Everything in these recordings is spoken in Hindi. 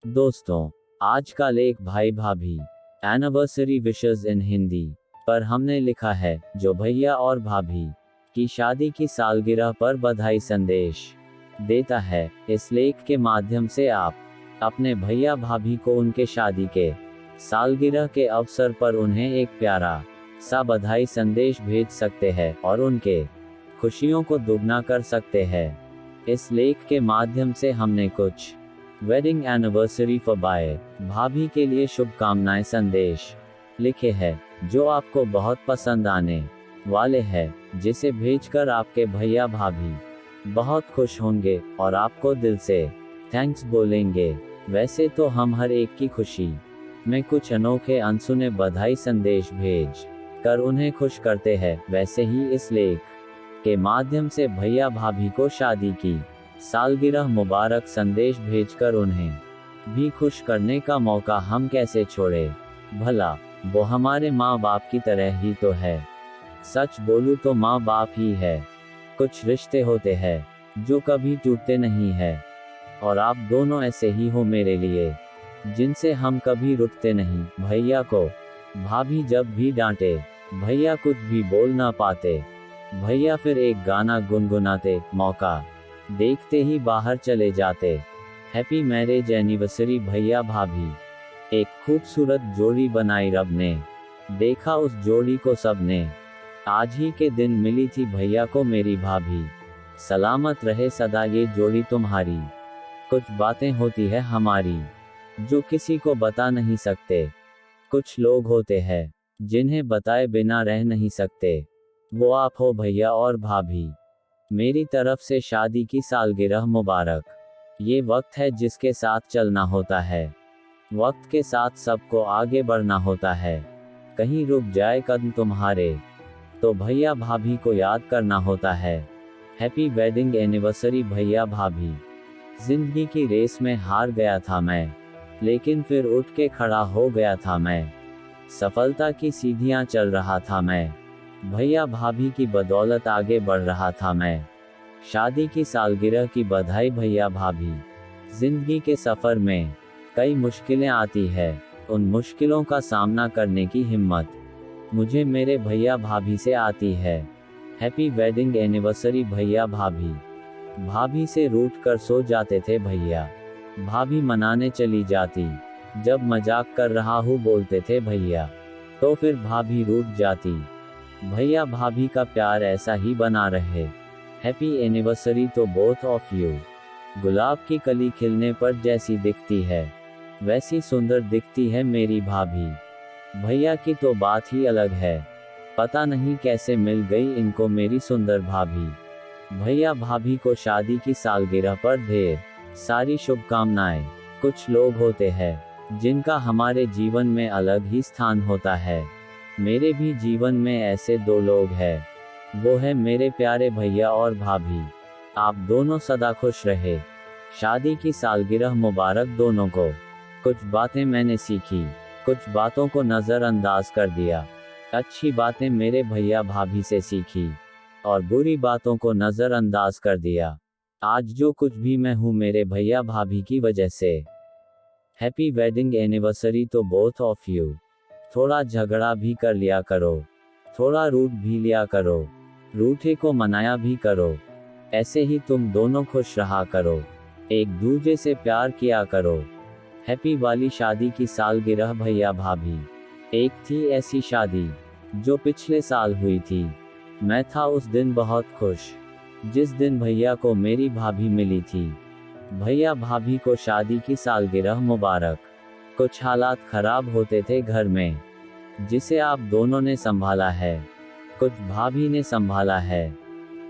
दोस्तों, आज का लेख भाई भाभी एनिवर्सरी विशेस इन हिंदी पर हमने लिखा है, जो भैया और भाभी की शादी की सालगिरह पर बधाई संदेश देता है। इस लेख के माध्यम से आप अपने भैया भाभी को उनके शादी के सालगिरह के अवसर पर उन्हें एक प्यारा सा बधाई संदेश भेज सकते हैं और उनके खुशियों को दुगना कर सकते हैं। इस लेख के माध्यम से हमने कुछ वेडिंग एनिवर्सरी फॉर बाय भाभी के लिए शुभकामनाएं संदेश लिखे हैं, जो आपको बहुत पसंद आने वाले हैं, जिसे भेजकर आपके भैया भाभी बहुत खुश होंगे और आपको दिल से थैंक्स बोलेंगे। वैसे तो हम हर एक की खुशी में कुछ अनोखे अनसुने बधाई संदेश भेज कर उन्हें खुश करते हैं, वैसे ही इस लेख के माध्यम से भैया भाभी को शादी की सालगिरह मुबारक संदेश भेजकर उन्हें भी खुश करने का मौका हम कैसे छोड़े। भला वो हमारे माँ बाप की तरह ही तो है। सच बोलूं तो माँ बाप ही है। कुछ रिश्ते होते हैं जो कभी टूटते नहीं है, और आप दोनों ऐसे ही हो मेरे लिए, जिनसे हम कभी रुकते नहीं। भैया को भाभी जब भी डांटे, भैया कुछ भी बोल ना पाते, भैया फिर एक गाना गुनगुनाते, मौका देखते ही बाहर चले जाते। हैप्पी मैरिज एनिवर्सरी भैया भाभी। एक खूबसूरत जोड़ी बनाई रब ने, देखा उस जोड़ी को सबने। आज ही के दिन मिली थी भैया को मेरी भाभी, सलामत रहे सदा ये जोड़ी तुम्हारी। कुछ बातें होती है हमारी जो किसी को बता नहीं सकते। कुछ लोग होते हैं जिन्हें बताए बिना रह नहीं सकते। वो आप हो भैया और भाभी। मेरी तरफ से शादी की सालगिरह मुबारक। ये वक्त है जिसके साथ चलना होता है, वक्त के साथ सबको आगे बढ़ना होता है। कहीं रुक जाए कदम तुम्हारे तो भैया भाभी को याद करना होता है। हैप्पी वेडिंग एनिवर्सरी भैया भाभी। जिंदगी की रेस में हार गया था मैं, लेकिन फिर उठ के खड़ा हो गया था मैं। सफलता की सीढ़ियां चल रहा था मैं, भैया भाभी की बदौलत आगे बढ़ रहा था मैं। शादी की सालगिरह की बधाई भैया भाभी। जिंदगी के सफर में कई मुश्किलें आती है, उन मुश्किलों का सामना करने की हिम्मत मुझे मेरे भैया भाभी से आती है। हैप्पी वेडिंग एनिवर्सरी भैया भाभी। भाभी से रूठ कर सो जाते थे भैया, भाभी मनाने चली जाती। जब मजाक कर रहा हूँ बोलते थे भैया, तो फिर भाभी रूठ जाती। भैया भाभी का प्यार ऐसा ही बना रहे। हैप्पी एनिवर्सरी तो बोथ ऑफ यू। गुलाब की कली खिलने पर जैसी दिखती है, वैसी सुंदर दिखती है मेरी भाभी। भैया की तो बात ही अलग है, पता नहीं कैसे मिल गई इनको मेरी सुंदर भाभी। भैया भाभी को शादी की सालगिरह पर ढेर सारी शुभकामनाएं। कुछ लोग होते हैं जिनका हमारे जीवन में अलग ही स्थान होता है। मेरे भी जीवन में ऐसे दो लोग हैं, वो है मेरे प्यारे भैया और भाभी। आप दोनों सदा खुश रहे। शादी की सालगिरह मुबारक दोनों को। कुछ बातें मैंने सीखी, कुछ बातों को नज़रअंदाज कर दिया। अच्छी बातें मेरे भैया भाभी से सीखी और बुरी बातों को नज़रअंदाज कर दिया। आज जो कुछ भी मैं हूँ मेरे भैया भाभी की वजह से। हैप्पी वेडिंग एनिवर्सरी तो बोथ ऑफ यू। थोड़ा झगड़ा भी कर लिया करो, थोड़ा रूठ भी लिया करो, रूठे को मनाया भी करो। ऐसे ही तुम दोनों खुश रहा करो, एक दूजे से प्यार किया करो। हैप्पी वाली शादी की सालगिरह भैया भाभी। एक थी ऐसी शादी जो पिछले साल हुई थी। मैं था उस दिन बहुत खुश, जिस दिन भैया को मेरी भाभी मिली थी। भैया भाभी को शादी की सालगिरह मुबारक। कुछ हालात खराब होते थे घर में, जिसे आप दोनों ने संभाला है। कुछ भाभी ने संभाला है,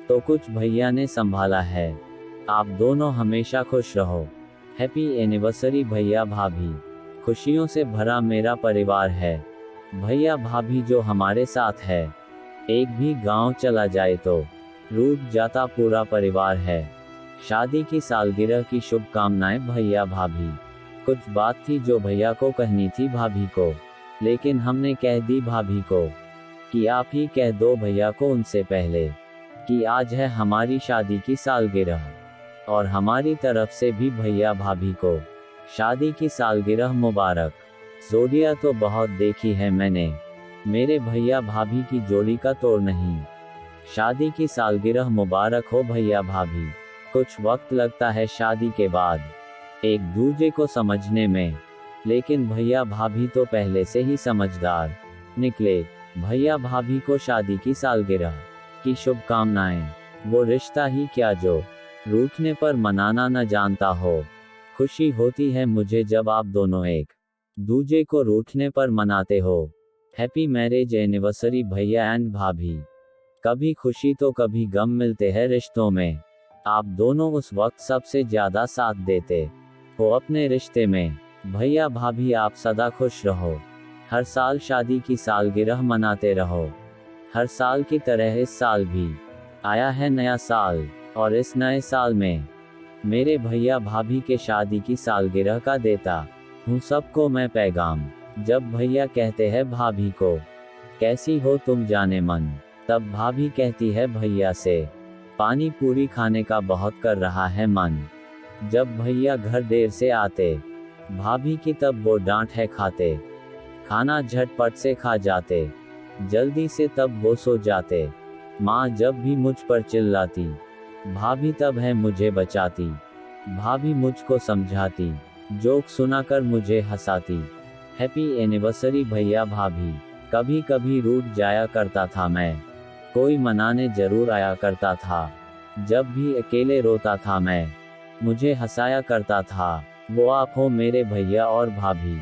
तो कुछ भैया ने संभाला है। आप दोनों हमेशा खुश रहो। हैप्पी एनिवर्सरी भैया भाभी। खुशियों से भरा मेरा परिवार है। भैया भाभी जो हमारे साथ है, एक भी गांव चला जाए तो रूठ जाता पूरा परिवार है। शादी की सालगिरह की शुभकामनाएं भैया भाभी। कुछ बात थी जो भैया को कहनी थी भाभी को, लेकिन हमने कह दी भाभी को कि आप ही कह दो भैया को उनसे पहले कि आज है हमारी शादी की सालगिरह, और हमारी तरफ से भी भैया भाभी को शादी की सालगिरह मुबारक। जोड़ियां तो बहुत देखी है मैंने, मेरे भैया भाभी की जोड़ी का तोड़ नहीं। शादी की सालगिरह मुबारक हो भैया भाभी। कुछ वक्त लगता है शादी के बाद एक दूजे को समझने में, लेकिन भैया भाभी तो पहले से ही समझदार निकले। भैया भाभी को शादी की सालगिरह की शुभकामनाएं। वो रिश्ता ही क्या जो रूठने पर मनाना न जानता हो। खुशी होती है मुझे जब आप दोनों एक दूजे को रूठने पर मनाते हो। हैप्पी मैरिज एनिवर्सरी भैया एंड भाभी। कभी खुशी तो कभी गम मिलते हैं रिश्तों में। आप दोनों उस वक्त सबसे ज्यादा साथ देते हो अपने रिश्ते में। भैया भाभी आप सदा खुश रहो, हर साल शादी की सालगिरह मनाते रहो। हर साल की तरह इस साल भी आया है नया साल, और इस नए साल में मेरे भैया भाभी के शादी की सालगिरह का देता हूँ सबको मैं पैगाम। जब भैया कहते हैं भाभी को कैसी हो तुम जाने मन, तब भाभी कहती है भैया से पानी पूरी खाने का बहुत कर रहा है मन। जब भैया घर देर से आते भाभी की तब वो डांट है खाते, खाना झटपट से खा जाते जल्दी से तब वो सो जाते। माँ जब भी मुझ पर चिल्लाती भाभी तब है मुझे बचाती। भाभी मुझको समझाती, जोक सुनाकर मुझे हंसाती। हैप्पी एनिवर्सरी भैया भाभी। कभी कभी रूठ जाया करता था मैं, कोई मनाने जरूर आया करता था। जब भी अकेले रोता था मैं, मुझे हंसाया करता था। वो आप हो मेरे भैया और भाभी।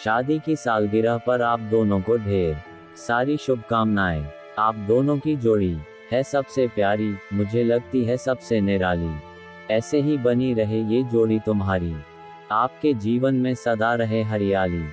शादी की सालगिरह पर आप दोनों को ढेर सारी शुभकामनाएं। आप दोनों की जोड़ी है सबसे प्यारी, मुझे लगती है सबसे निराली। ऐसे ही बनी रहे ये जोड़ी तुम्हारी, आपके जीवन में सदा रहे हरियाली।